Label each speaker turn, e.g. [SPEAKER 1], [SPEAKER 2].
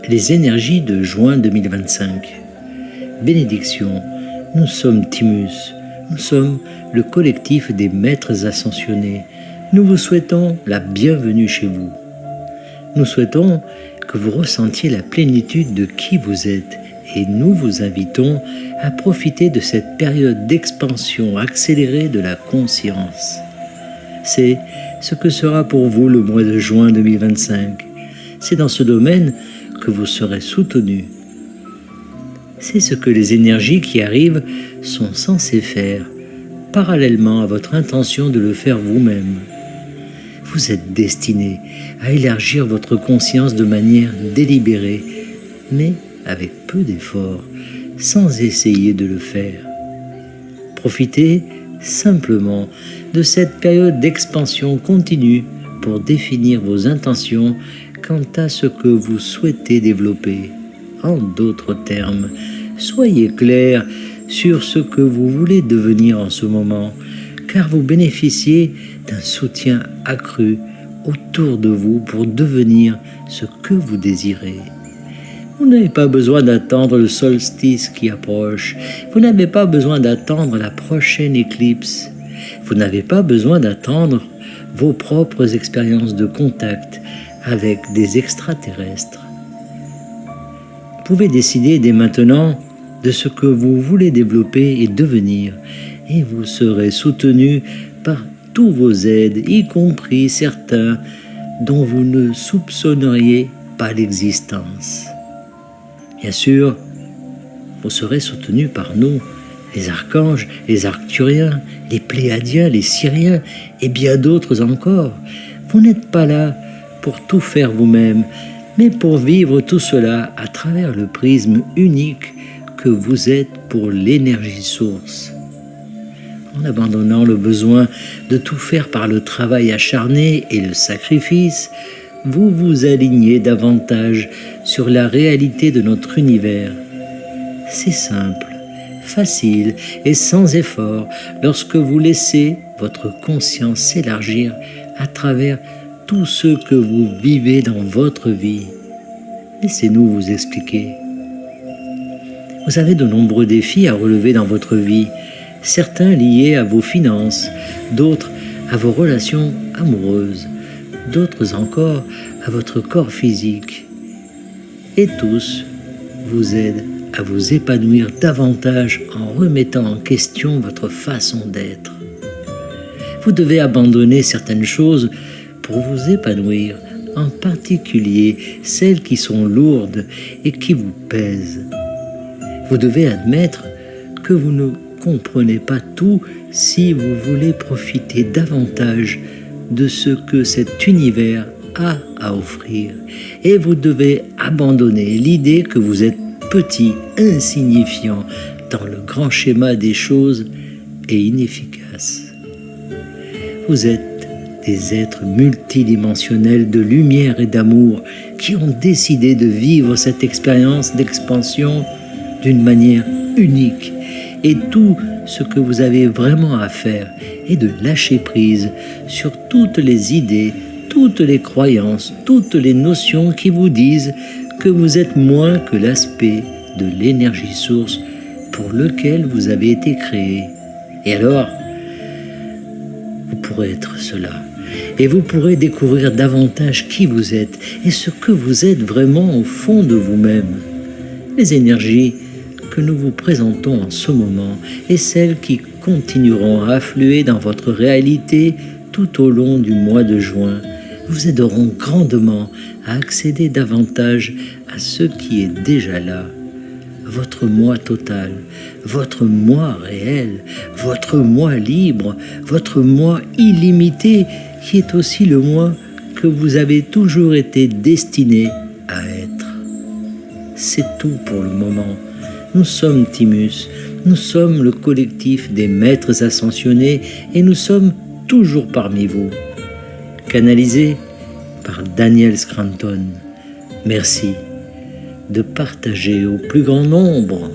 [SPEAKER 1] les énergies de juin 2025. Bénédiction, nous sommes Timus, nous sommes le collectif des maîtres ascensionnés. Nous vous souhaitons la bienvenue chez vous. Nous souhaitons que vous ressentiez la plénitude de qui vous êtes et nous vous invitons à profiter de cette période d'expansion accélérée de la conscience. C'est ce que sera pour vous le mois de juin 2025. C'est dans ce domaine que vous serez soutenu. C'est ce que les énergies qui arrivent sont censées faire, parallèlement à votre intention de le faire vous-même. Vous êtes destiné à élargir votre conscience de manière délibérée, mais avec peu d'efforts, sans essayer de le faire. Profitez simplement de cette période d'expansion continue pour définir vos intentions quant à ce que vous souhaitez développer. En d'autres termes, soyez clair sur ce que vous voulez devenir en ce moment, car vous bénéficiez d'un soutien accru autour de vous pour devenir ce que vous désirez. Vous n'avez pas besoin d'attendre le solstice qui approche. Vous n'avez pas besoin d'attendre la prochaine éclipse. Vous n'avez pas besoin d'attendre vos propres expériences de contact avec des extraterrestres. Vous pouvez décider dès maintenant de ce que vous voulez développer et devenir, et vous serez soutenu par tous vos aides, y compris certains dont vous ne soupçonneriez pas l'existence. Bien sûr, vous serez soutenu par nous, les archanges, les arcturiens, les pléiadiens, les syriens et bien d'autres encore. Vous n'êtes pas là pour tout faire vous-même, mais pour vivre tout cela à travers le prisme unique que vous êtes pour l'énergie source. En abandonnant le besoin de tout faire par le travail acharné et le sacrifice, vous vous alignez davantage sur la réalité de notre univers. C'est simple, facile et sans effort lorsque vous laissez votre conscience s'élargir à travers tout ce que vous vivez dans votre vie. Laissez-nous vous expliquer. Vous avez de nombreux défis à relever dans votre vie, certains liés à vos finances, d'autres à vos relations amoureuses, d'autres encore à votre corps physique. Et tous vous aident à vous épanouir davantage en remettant en question votre façon d'être. Vous devez abandonner certaines choses pour vous épanouir, en particulier celles qui sont lourdes et qui vous pèsent. Vous devez admettre que vous ne comprenez pas tout si vous voulez profiter davantage de ce que cet univers a à offrir. Et vous devez abandonner l'idée que vous êtes petit, insignifiant dans le grand schéma des choses et inefficace. Vous êtes des êtres multidimensionnels de lumière et d'amour qui ont décidé de vivre cette expérience d'expansion d'une manière unique. Et tout ce que vous avez vraiment à faire est de lâcher prise sur toutes les idées, toutes les croyances, toutes les notions qui vous disent que vous êtes moins que l'aspect de l'énergie source pour lequel vous avez été créé. Et alors, vous pourrez être cela. Et vous pourrez découvrir davantage qui vous êtes et ce que vous êtes vraiment au fond de vous-même. Les énergies que nous vous présentons en ce moment et celles qui continueront à affluer dans votre réalité tout au long du mois de juin vous aideront grandement à accéder davantage à ce qui est déjà là, votre moi total, votre moi réel, votre moi libre, votre moi illimité, qui est aussi le moi que vous avez toujours été destiné à être. C'est tout pour le moment. Nous sommes Timus, nous sommes le collectif des maîtres ascensionnés et nous sommes toujours parmi vous. Canalisé par Daniel Scranton. Merci de partager au plus grand nombre.